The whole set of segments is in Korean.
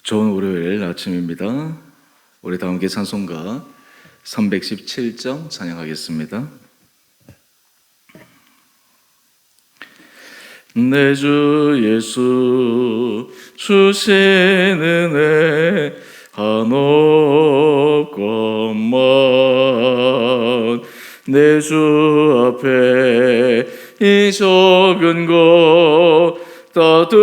좋은 월요일 아침입니다. 우리 다 함께 찬송가 317장 찬양하겠습니다. 내 주 예수 주시는 은혜 한없건만 내 주 앞에 이 적은 것 다 드리니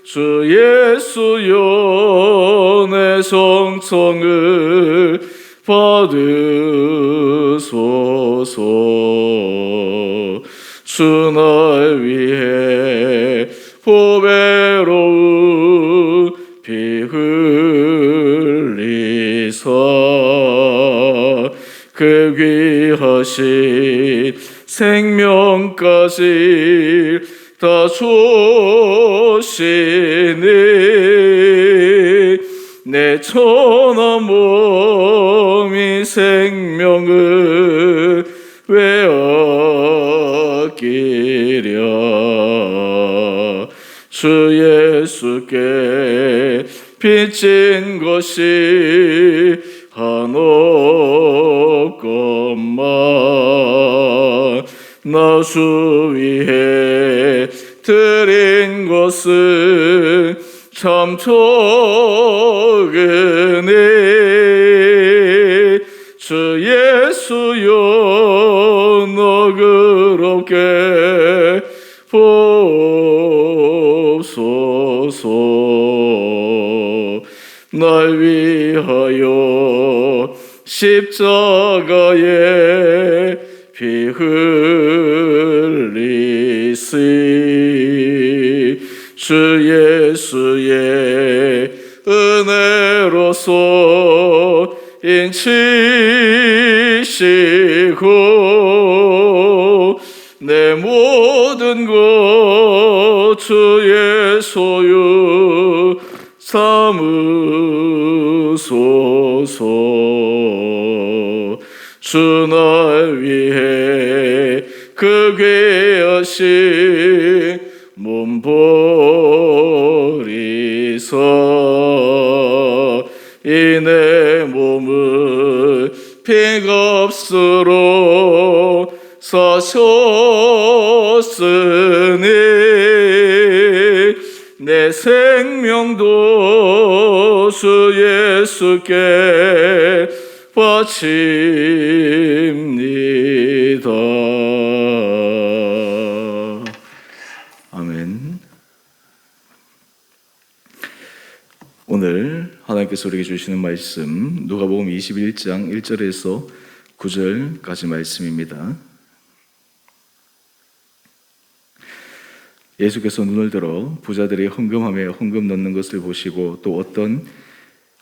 주 예수여 내 성성을 받으소서. 주 날 위해 보배로운 피 흘리사 그 귀하신 생명까지 다 주시니 내 천한 몸이 생명을 왜 아끼랴. 주 예수께 빚진 것이 한없건만 나 주 위해 드린 것은 참 적으니 주 예수여 너그럽게 보옵소서. 날 위하여 십자가에 피 흘리시 주 예수의 은혜로서 인치시고 내 모든 것 주의 소유 삼으소서. 주 날 위해 그 귀하신 몸 버리사 이 내 몸을 피값으로 사셨으니 내 생명도 주 예수께 바칩니다. 아멘. 오늘 하나님께서 우리에게 주시는 말씀 누가복음 21장 1절에서 9절까지 말씀입니다. 예수께서 눈을 들어 부자들이 헌금함에 헌금 넣는 것을 보시고 또 어떤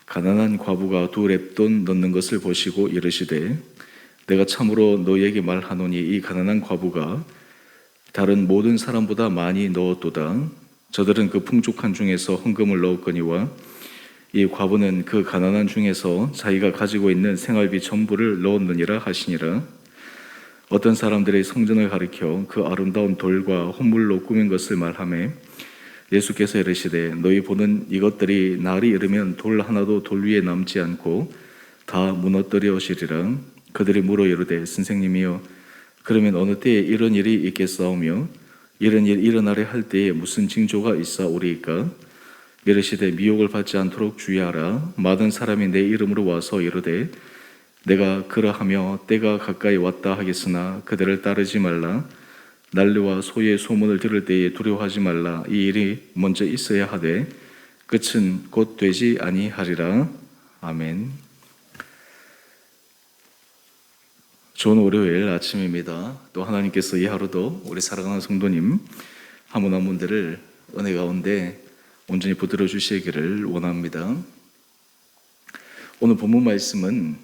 가난한 과부가 2렙돈 넣는 것을 보시고 이르시되 내가 참으로 너희에게 말하노니 이 가난한 과부가 다른 모든 사람보다 많이 넣었도다. 저들은 그 풍족한 중에서 헌금을 넣었거니와 이 과부는 그 가난한 중에서 자기가 가지고 있는 생활비 전부를 넣었느니라 하시니라. 어떤 사람들이 성전을 가리켜 그 아름다운 돌과 헌물로 꾸민 것을 말하매 예수께서 이르시되 너희 보는 이것들이 날이 이르면 돌 하나도 돌 위에 남지 않고 다 무너뜨려지리라. 그들이 물어 이르되 선생님이여 그러면 어느 때에 이런 일이 있겠사오며 이런 일 일어나려 할 때에 무슨 징조가 있사오리이까? 이르시되 미혹을 받지 않도록 주의하라. 많은 사람이 내 이름으로 와서 이르되 내가 그러하며 때가 가까이 왔다 하겠으나 그들을 따르지 말라. 난리와 소의 소문을 들을 때에 두려워하지 말라. 이 일이 먼저 있어야 하되 끝은 곧 되지 아니하리라. 아멘. 좋은 월요일 아침입니다. 또 하나님께서 이 하루도 우리 사랑하는 성도님 한 분 한 분들을 은혜 가운데 온전히 붙들어 주시기를 원합니다. 오늘 본문 말씀은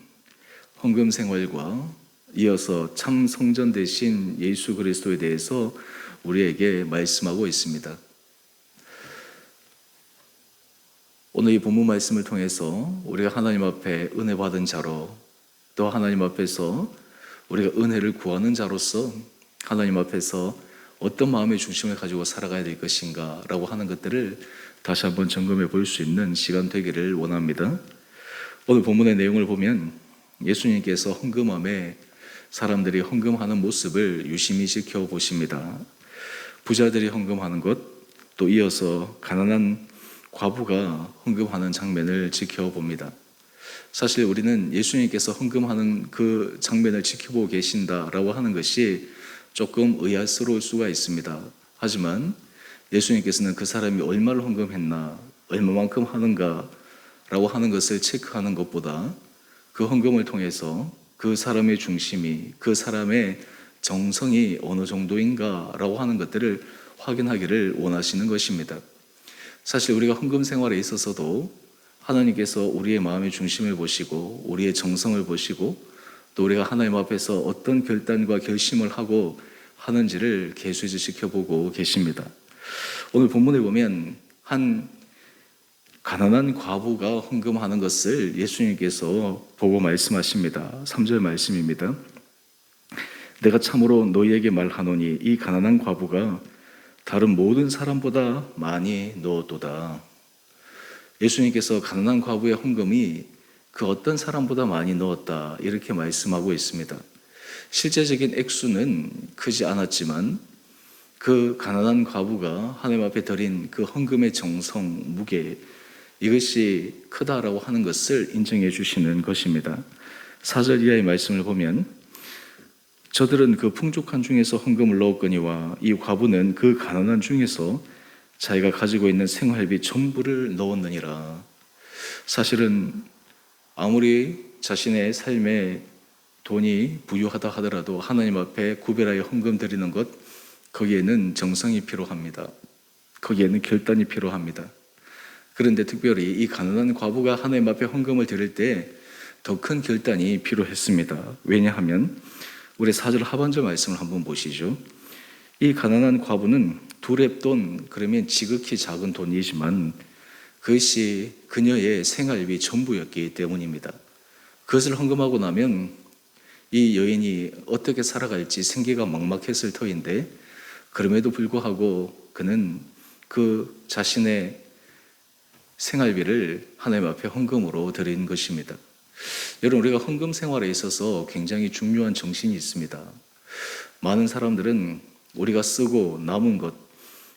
헌금 생활과 이어서 참 성전 되신 예수 그리스도에 대해서 우리에게 말씀하고 있습니다. 오늘 이 본문 말씀을 통해서 우리가 하나님 앞에 은혜 받은 자로, 또 하나님 앞에서 우리가 은혜를 구하는 자로서 하나님 앞에서 어떤 마음의 중심을 가지고 살아가야 될 것인가 라고 하는 것들을 다시 한번 점검해 볼 수 있는 시간 되기를 원합니다. 오늘 본문의 내용을 보면 예수님께서 헌금함에 사람들이 헌금하는 모습을 유심히 지켜보십니다. 부자들이 헌금하는 것, 또 이어서 가난한 과부가 헌금하는 장면을 지켜봅니다. 사실 우리는 예수님께서 헌금하는 그 장면을 지켜보고 계신다라고 하는 것이 조금 의아스러울 수가 있습니다. 하지만 예수님께서는 그 사람이 얼마를 헌금했나, 얼마만큼 하는가라고 하는 것을 체크하는 것보다 그 헌금을 통해서 그 사람의 중심이, 그 사람의 정성이 어느 정도인가라고 하는 것들을 확인하기를 원하시는 것입니다. 사실 우리가 헌금 생활에 있어서도 하나님께서 우리의 마음의 중심을 보시고 우리의 정성을 보시고 또 우리가 하나님 앞에서 어떤 결단과 결심을 하고 하는지를 계속해서 지켜보고 계십니다. 오늘 본문에 보면 한 가난한 과부가 헌금하는 것을 예수님께서 보고 말씀하십니다. 3절 말씀입니다. 내가 참으로 너희에게 말하노니 이 가난한 과부가 다른 모든 사람보다 많이 넣었도다. 예수님께서 가난한 과부의 헌금이 그 어떤 사람보다 많이 넣었다 이렇게 말씀하고 있습니다. 실제적인 액수는 크지 않았지만 그 가난한 과부가 하나님 앞에 드린 그 헌금의 정성, 무게 이것이 크다라고 하는 것을 인정해 주시는 것입니다. 4절 이하의 말씀을 보면 저들은 그 풍족한 중에서 헌금을 넣었거니와 이 과부는 그 가난한 중에서 자기가 가지고 있는 생활비 전부를 넣었느니라. 사실은 아무리 자신의 삶에 돈이 부유하다 하더라도 하나님 앞에 구별하여 헌금 드리는 것, 거기에는 정성이 필요합니다. 거기에는 결단이 필요합니다. 그런데 특별히 이 가난한 과부가 하나님 앞에 헌금을 드릴 때 더 큰 결단이 필요했습니다. 왜냐하면 우리 4절 하반절 말씀을 한번 보시죠. 이 가난한 과부는 두렙돈, 그러면 지극히 작은 돈이지만 그것이 그녀의 생활비 전부였기 때문입니다. 그것을 헌금하고 나면 이 여인이 어떻게 살아갈지 생계가 막막했을 터인데 그럼에도 불구하고 그는 그 자신의 생활비를 하나님 앞에 헌금으로 드린 것입니다. 여러분, 우리가 헌금 생활에 있어서 굉장히 중요한 정신이 있습니다. 많은 사람들은 우리가 쓰고 남은 것,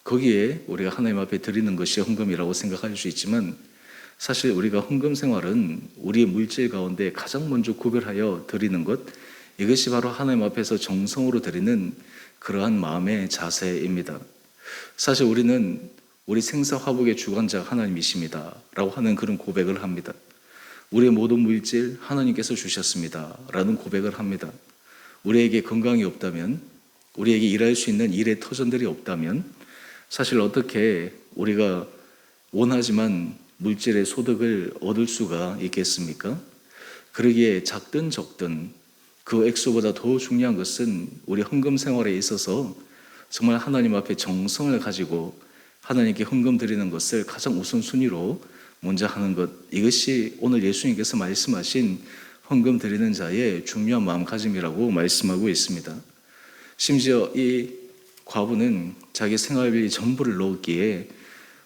거기에 우리가 하나님 앞에 드리는 것이 헌금이라고 생각할 수 있지만 사실 우리가 헌금 생활은 우리의 물질 가운데 가장 먼저 구별하여 드리는 것, 이것이 바로 하나님 앞에서 정성으로 드리는 그러한 마음의 자세입니다. 사실 우리는 우리 생사화복의 주관자가 하나님이십니다 라고 하는 그런 고백을 합니다. 우리의 모든 물질 하나님께서 주셨습니다 라는 고백을 합니다. 우리에게 건강이 없다면, 우리에게 일할 수 있는 일의 터전들이 없다면 사실 어떻게 우리가 원하지만 물질의 소득을 얻을 수가 있겠습니까? 그러기에 작든 적든 그 액수보다 더 중요한 것은 우리 헌금 생활에 있어서 정말 하나님 앞에 정성을 가지고 하나님께 헌금 드리는 것을 가장 우선순위로 먼저 하는 것, 이것이 오늘 예수님께서 말씀하신 헌금 드리는 자의 중요한 마음가짐이라고 말씀하고 있습니다. 심지어 이 과부는 자기 생활비 전부를 넣었기에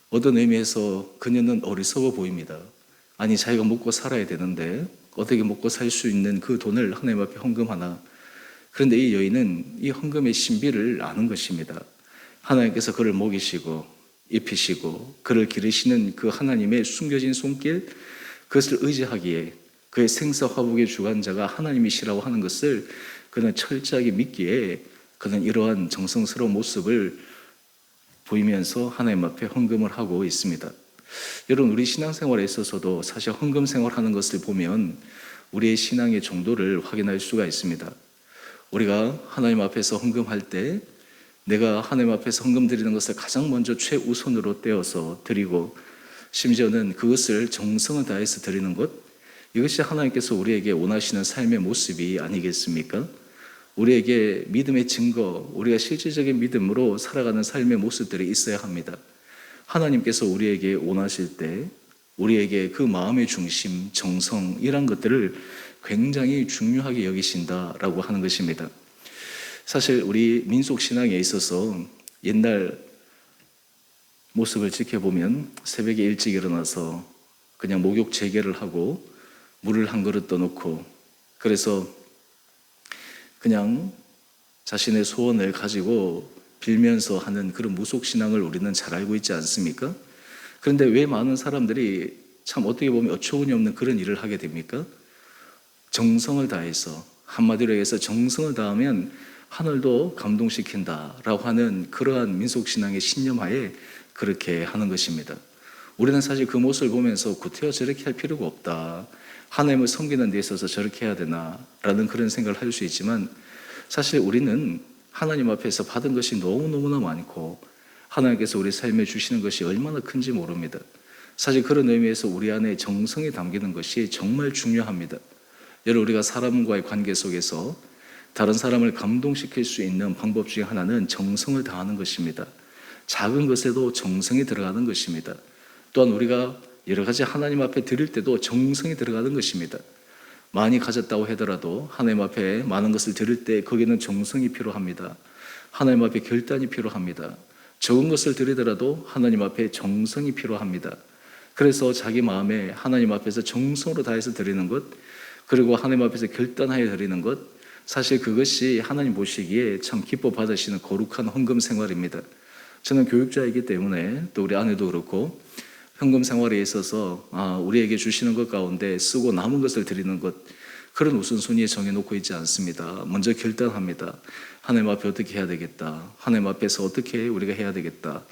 어떤 의미에서 그녀는 어리석어 보입니다. 아니, 자기가 먹고 살아야 되는데 어떻게 먹고 살 수 있는 그 돈을 하나님 앞에 헌금하나. 그런데 이 여인은 이 헌금의 신비를 아는 것입니다. 하나님께서 그를 먹이시고 입히시고 그를 기르시는 그 하나님의 숨겨진 손길, 그것을 의지하기에 그의 생사화복의 주관자가 하나님이시라고 하는 것을 그는 철저하게 믿기에 그는 이러한 정성스러운 모습을 보이면서 하나님 앞에 헌금을 하고 있습니다. 여러분, 우리 신앙생활에 있어서도 사실 헌금 생활하는 것을 보면 우리의 신앙의 정도를 확인할 수가 있습니다. 우리가 하나님 앞에서 헌금할 때 내가 하나님 앞에서 헌금 드리는 것을 가장 먼저 최우선으로 떼어서 드리고 심지어는 그것을 정성을 다해서 드리는 것, 이것이 하나님께서 우리에게 원하시는 삶의 모습이 아니겠습니까? 우리에게 믿음의 증거, 우리가 실질적인 믿음으로 살아가는 삶의 모습들이 있어야 합니다. 하나님께서 우리에게 원하실 때 우리에게 그 마음의 중심, 정성 이런 것들을 굉장히 중요하게 여기신다라고 하는 것입니다. 사실 우리 민속 신앙에 있어서 옛날 모습을 지켜보면 새벽에 일찍 일어나서 그냥 목욕 재개를 하고 물을 한 그릇 떠놓고, 그래서 그냥 자신의 소원을 가지고 빌면서 하는 그런 무속신앙을 우리는 잘 알고 있지 않습니까? 그런데 왜 많은 사람들이 참 어떻게 보면 어처구니 없는 그런 일을 하게 됩니까? 정성을 다해서, 한마디로 해서 정성을 다하면 하늘도 감동시킨다라고 하는 그러한 민속신앙의 신념하에 그렇게 하는 것입니다. 우리는 사실 그 모습을 보면서 구태여 저렇게 할 필요가 없다, 하나님을 섬기는 데 있어서 저렇게 해야 되나 라는 그런 생각을 할 수 있지만, 사실 우리는 하나님 앞에서 받은 것이 너무너무나 많고 하나님께서 우리 삶에 주시는 것이 얼마나 큰지 모릅니다. 사실 그런 의미에서 우리 안에 정성이 담기는 것이 정말 중요합니다. 여러분, 우리가 사람과의 관계 속에서 다른 사람을 감동시킬 수 있는 방법 중에 하나는 정성을 다하는 것입니다. 작은 것에도 정성이 들어가는 것입니다. 또한 우리가 여러 가지 하나님 앞에 드릴 때도 정성이 들어가는 것입니다. 많이 가졌다고 하더라도 하나님 앞에 많은 것을 드릴 때 거기는 정성이 필요합니다. 하나님 앞에 결단이 필요합니다. 적은 것을 드리더라도 하나님 앞에 정성이 필요합니다. 그래서 자기 마음에 하나님 앞에서 정성으로 다해서 드리는 것, 그리고 하나님 앞에서 결단하여 드리는 것, 사실 그것이 하나님 보시기에 참 기뻐 받으시는 거룩한 헌금 생활입니다. 저는 교육자이기 때문에 또 우리 아내도 그렇고 헌금 생활에 있어서 우리에게 주시는 것 가운데 쓰고 남은 것을 드리는 것, 그런 우선순위에 정해놓고 있지 않습니다. 먼저 결단합니다. 하나님 앞에 어떻게 해야 되겠다, 하나님 앞에서 어떻게 우리가 해야 되겠다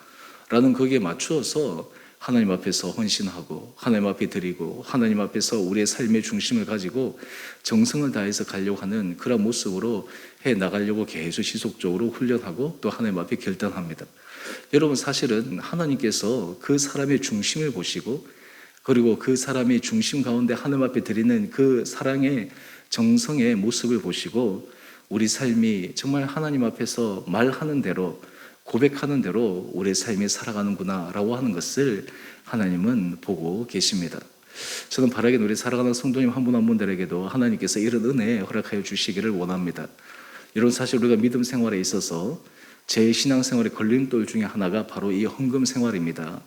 라는 거기에 맞추어서 하나님 앞에서 헌신하고 하나님 앞에 드리고 하나님 앞에서 우리의 삶의 중심을 가지고 정성을 다해서 가려고 하는 그런 모습으로 해 나가려고 계속 지속적으로 훈련하고 또 하나님 앞에 결단합니다. 여러분, 사실은 하나님께서 그 사람의 중심을 보시고, 그리고 그 사람의 중심 가운데 하나님 앞에 드리는 그 사랑의 정성의 모습을 보시고 우리 삶이 정말 하나님 앞에서 말하는 대로, 고백하는 대로 우리의 삶이 살아가는구나 라고 하는 것을 하나님은 보고 계십니다. 저는 바라기는 우리 살아가는 성도님 한 분 한 분들에게도 하나님께서 이런 은혜 허락하여 주시기를 원합니다. 여러분, 사실 우리가 믿음 생활에 있어서 제 신앙생활의 걸림돌 중에 하나가 바로 이 헌금 생활입니다.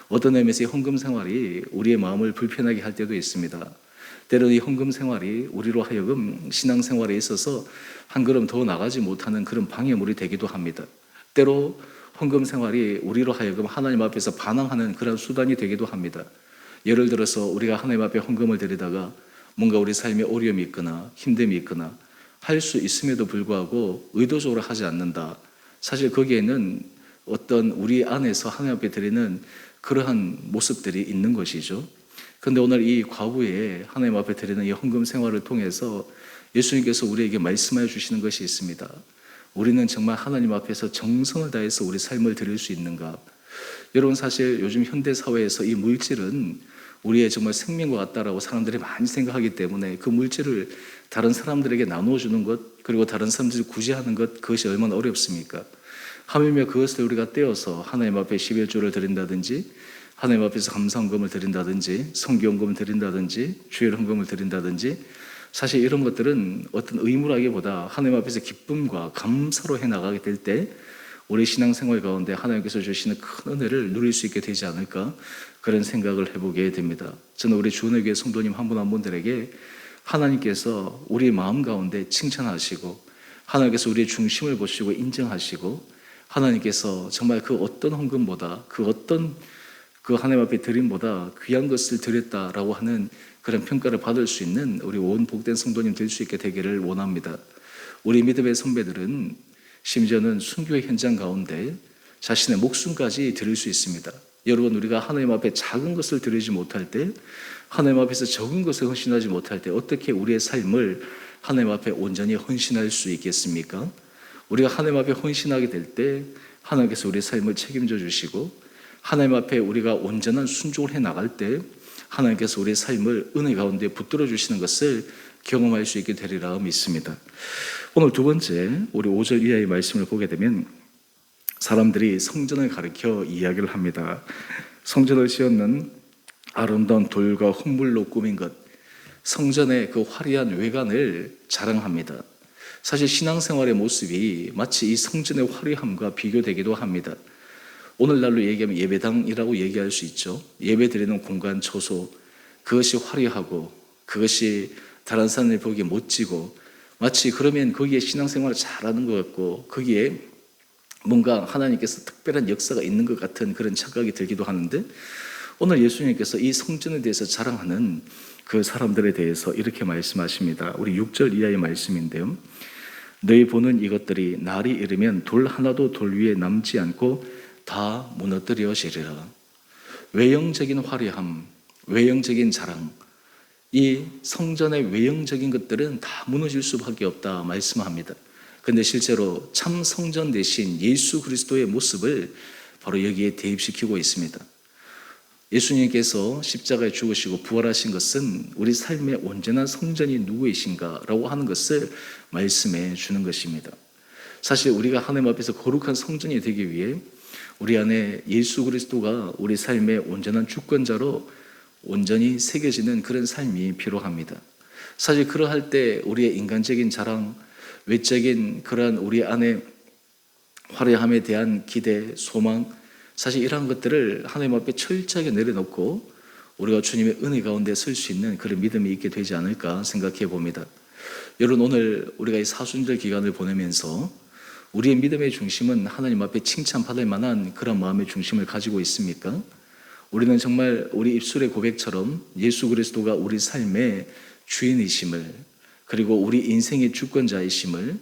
어떤 의미에서 이 헌금 생활이 우리의 마음을 불편하게 할 때도 있습니다. 때로는 이 헌금 생활이 우리로 하여금 신앙생활에 있어서 한 걸음 더 나가지 못하는 그런 방해물이 되기도 합니다. 때로 헌금 생활이 우리로 하여금 하나님 앞에서 반항하는 그런 수단이 되기도 합니다. 예를 들어서 우리가 하나님 앞에 헌금을 드리다가 뭔가 우리 삶에 어려움이 있거나 힘듦이 있거나 할 수 있음에도 불구하고 의도적으로 하지 않는다. 사실 거기에는 어떤 우리 안에서 하나님 앞에 드리는 그러한 모습들이 있는 것이죠. 그런데 오늘 이 과부에 하나님 앞에 드리는 이 헌금 생활을 통해서 예수님께서 우리에게 말씀하여 주시는 것이 있습니다. 우리는 정말 하나님 앞에서 정성을 다해서 우리 삶을 드릴 수 있는가? 여러분, 사실 요즘 현대 사회에서 이 물질은 우리의 정말 생명과 같다라고 사람들이 많이 생각하기 때문에 그 물질을 다른 사람들에게 나눠주는 것, 그리고 다른 사람들이 구제하는 것, 그것이 얼마나 어렵습니까? 하물며 그것을 우리가 떼어서 하나님 앞에 11조를 드린다든지, 하나님 앞에서 감사헌금을 드린다든지, 성기헌금을 드린다든지, 주일헌금을 드린다든지, 사실 이런 것들은 어떤 의무라기보다 하나님 앞에서 기쁨과 감사로 해나가게 될 때 우리 신앙생활 가운데 하나님께서 주시는 큰 은혜를 누릴 수 있게 되지 않을까, 그런 생각을 해보게 됩니다. 저는 우리 주은혜 교회 성도님 한 분 한 분들에게 하나님께서 우리 마음 가운데 칭찬하시고, 하나님께서 우리의 중심을 보시고 인정하시고, 하나님께서 정말 그 어떤 헌금보다, 그 어떤 그 하나님 앞에 드림보다 귀한 것을 드렸다라고 하는 그런 평가를 받을 수 있는 우리 온 복된 성도님 될 수 있게 되기를 원합니다. 우리 믿음의 선배들은 심지어는 순교의 현장 가운데 자신의 목숨까지 드릴 수 있습니다. 여러분, 우리가 하나님 앞에 작은 것을 드리지 못할 때, 하나님 앞에서 적은 것을 헌신하지 못할 때 어떻게 우리의 삶을 하나님 앞에 온전히 헌신할 수 있겠습니까? 우리가 하나님 앞에 헌신하게 될 때 하나님께서 우리의 삶을 책임져 주시고, 하나님 앞에 우리가 온전한 순종을 해 나갈 때 하나님께서 우리의 삶을 은혜 가운데 붙들어 주시는 것을 경험할 수 있게 되리라 믿습니다. 오늘 두 번째, 우리 5절 이하의 말씀을 보게 되면 사람들이 성전을 가리켜 이야기를 합니다. 성전을 지었는 아름다운 돌과 흙물로 꾸민 것, 성전의 그 화려한 외관을 자랑합니다. 사실 신앙생활의 모습이 마치 이 성전의 화려함과 비교되기도 합니다. 오늘날로 얘기하면 예배당이라고 얘기할 수 있죠. 예배드리는 공간, 처소, 그것이 화려하고 그것이 다른 사람들이 보기에 멋지고 마치 그러면 거기에 신앙생활을 잘하는 것 같고 거기에 뭔가 하나님께서 특별한 역사가 있는 것 같은 그런 착각이 들기도 하는데, 오늘 예수님께서 이 성전에 대해서 자랑하는 그 사람들에 대해서 이렇게 말씀하십니다. 우리 6절 이하의 말씀인데요. 너희 보는 이것들이 날이 이르면 돌 하나도 돌 위에 남지 않고 다 무너뜨려지리라. 외형적인 화려함, 외형적인 자랑, 이 성전의 외형적인 것들은 다 무너질 수밖에 없다 말씀합니다. 그런데 실제로 참 성전 대신 예수 그리스도의 모습을 바로 여기에 대입시키고 있습니다. 예수님께서 십자가에 죽으시고 부활하신 것은 우리 삶의 온전한 성전이 누구이신가라고 하는 것을 말씀해 주는 것입니다. 사실 우리가 하나님 앞에서 거룩한 성전이 되기 위해 우리 안에 예수 그리스도가 우리 삶의 온전한 주권자로 온전히 새겨지는 그런 삶이 필요합니다. 사실 그러할 때 우리의 인간적인 자랑, 외적인 그러한 우리 안에 화려함에 대한 기대, 소망, 사실 이러한 것들을 하나님 앞에 철저하게 내려놓고 우리가 주님의 은혜 가운데 설 수 있는 그런 믿음이 있게 되지 않을까 생각해 봅니다. 여러분, 오늘 우리가 이 사순절 기간을 보내면서 우리의 믿음의 중심은 하나님 앞에 칭찬받을 만한 그런 마음의 중심을 가지고 있습니까? 우리는 정말 우리 입술의 고백처럼 예수 그리스도가 우리 삶의 주인이심을, 그리고 우리 인생의 주권자이심을,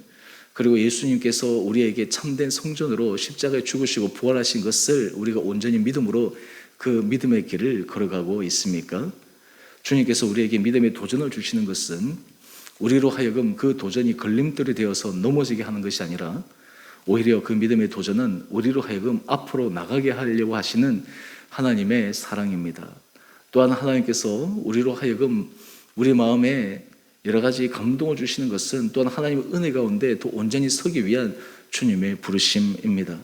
그리고 예수님께서 우리에게 참된 성전으로 십자가에 죽으시고 부활하신 것을 우리가 온전히 믿음으로 그 믿음의 길을 걸어가고 있습니까? 주님께서 우리에게 믿음의 도전을 주시는 것은 우리로 하여금 그 도전이 걸림돌이 되어서 넘어지게 하는 것이 아니라 오히려 그 믿음의 도전은 우리로 하여금 앞으로 나가게 하려고 하시는 하나님의 사랑입니다. 또한 하나님께서 우리로 하여금 우리 마음에 여러 가지 감동을 주시는 것은 또한 하나님의 은혜 가운데 더 온전히 서기 위한 주님의 부르심입니다.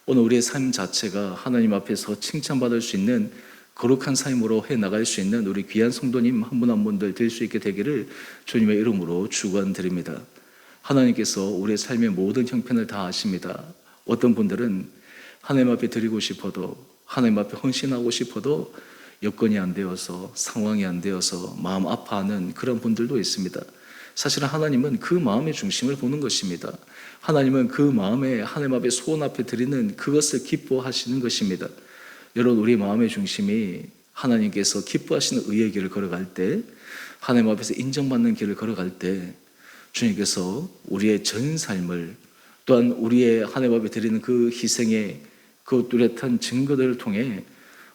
오늘 우리의 삶 자체가 하나님 앞에서 칭찬받을 수 있는 거룩한 삶으로 해나갈 수 있는 우리 귀한 성도님 한 분 한 분들 될 수 있게 되기를 주님의 이름으로 축원드립니다. 하나님께서 우리의 삶의 모든 형편을 다 아십니다. 어떤 분들은 하나님 앞에 드리고 싶어도, 하나님 앞에 헌신하고 싶어도 여건이 안 되어서, 상황이 안 되어서 마음 아파하는 그런 분들도 있습니다. 사실은 하나님은 그 마음의 중심을 보는 것입니다. 하나님은 그 마음에 하나님 앞에 소원 앞에 드리는 그것을 기뻐하시는 것입니다. 여러분, 우리 마음의 중심이 하나님께서 기뻐하시는 의의 길을 걸어갈 때, 하나님 앞에서 인정받는 길을 걸어갈 때 주님께서 우리의 전 삶을, 또한 우리의 하나님 앞에 드리는 그 희생의 그 뚜렷한 증거들을 통해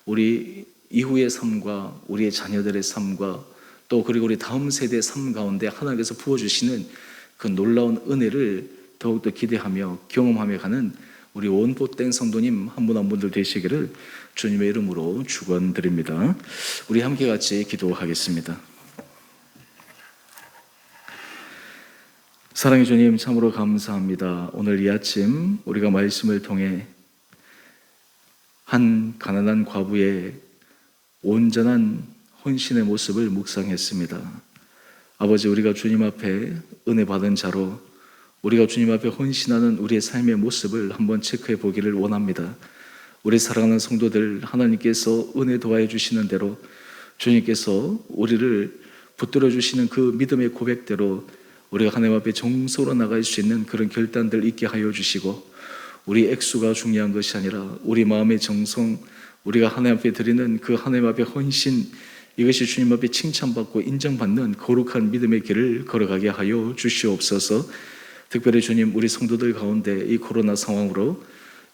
우리 이후의 삶과 우리의 자녀들의 삶과 또 그리고 우리 다음 세대의 삶 가운데 하나님께서 부어주시는 그 놀라운 은혜를 더욱더 기대하며 경험하며 가는 우리 원포된 성도님 한 분 한 분들 되시기를 주님의 이름으로 축원드립니다. 우리 함께 같이 기도하겠습니다. 사랑의 주님, 참으로 감사합니다. 오늘 이 아침 우리가 말씀을 통해 한 가난한 과부의 온전한 헌신의 모습을 묵상했습니다. 아버지, 우리가 주님 앞에 은혜 받은 자로 우리가 주님 앞에 헌신하는 우리의 삶의 모습을 한번 체크해 보기를 원합니다. 우리 사랑하는 성도들, 하나님께서 은혜 도와해 주시는 대로 주님께서 우리를 붙들어 주시는 그 믿음의 고백대로 우리가 하나님 앞에 정서로 나갈 수 있는 그런 결단들 있게 하여 주시고, 우리 액수가 중요한 것이 아니라 우리 마음의 정성, 우리가 하나님 앞에 드리는 그 하나님 앞에 헌신, 이것이 주님 앞에 칭찬받고 인정받는 거룩한 믿음의 길을 걸어가게 하여 주시옵소서. 특별히 주님, 우리 성도들 가운데 이 코로나 상황으로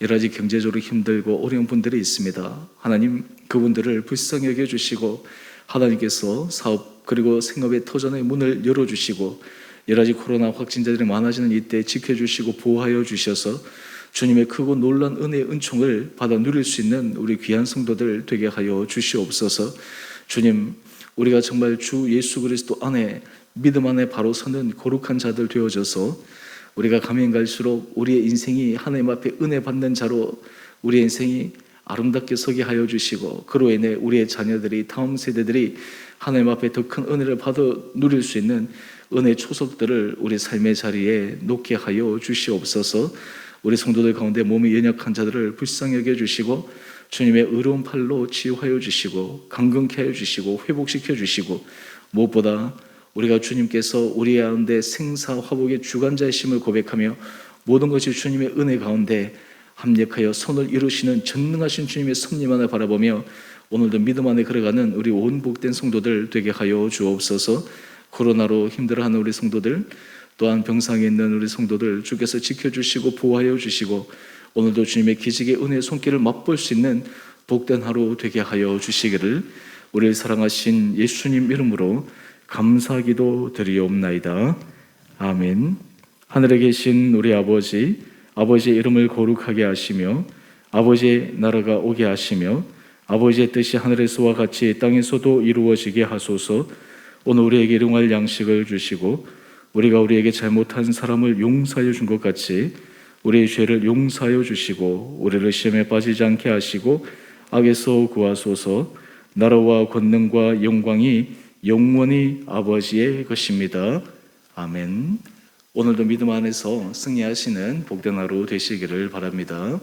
여러 가지 경제적으로 힘들고 어려운 분들이 있습니다. 하나님, 그분들을 불쌍히 여겨주시고 하나님께서 사업 그리고 생업의 터전의 문을 열어주시고 여러 가지 코로나 확진자들이 많아지는 이때 지켜주시고 보호하여 주셔서 주님의 크고 놀라운 은혜의 은총을 받아 누릴 수 있는 우리 귀한 성도들 되게 하여 주시옵소서. 주님, 우리가 정말 주 예수 그리스도 안에 믿음 안에 바로 서는 거룩한 자들 되어져서 우리가 가면 갈수록 우리의 인생이 하나님 앞에 은혜 받는 자로 우리의 인생이 아름답게 서게 하여 주시고, 그로 인해 우리의 자녀들이, 다음 세대들이 하나님 앞에 더 큰 은혜를 받아 누릴 수 있는 은혜 초석들을 우리 삶의 자리에 놓게 하여 주시옵소서. 우리 성도들 가운데 몸이 연약한 자들을 불쌍히 여겨주시고 주님의 의로운 팔로 치유하여 주시고 강건케 하여 주시고 회복시켜 주시고, 무엇보다 우리가 주님께서 우리 가운데 생사화복의 주관자이심을 고백하며 모든 것이 주님의 은혜 가운데 합력하여 선을 이루시는 전능하신 주님의 섭리만을 바라보며 오늘도 믿음 안에 걸어가는 우리 온 복된 성도들 되게 하여 주옵소서. 코로나로 힘들어하는 우리 성도들, 또한 병상에 있는 우리 성도들 주께서 지켜주시고 보호하여 주시고 오늘도 주님의 기적의 은혜의 손길을 맛볼 수 있는 복된 하루 되게 하여 주시기를 우리를 사랑하신 예수님 이름으로 감사기도 드리옵나이다. 아멘. 하늘에 계신 우리 아버지, 아버지의 이름을 거룩하게 하시며 아버지의 나라가 오게 하시며 아버지의 뜻이 하늘에서와 같이 땅에서도 이루어지게 하소서. 오늘 우리에게 일용할 양식을 주시고 우리가 우리에게 잘못한 사람을 용서하여 준 것 같이 우리의 죄를 용서하여 주시고 우리를 시험에 빠지지 않게 하시고 악에서 구하소서. 나라와 권능과 영광이 영원히 아버지의 것입니다. 아멘. 오늘도 믿음 안에서 승리하시는 복된 하루 되시기를 바랍니다.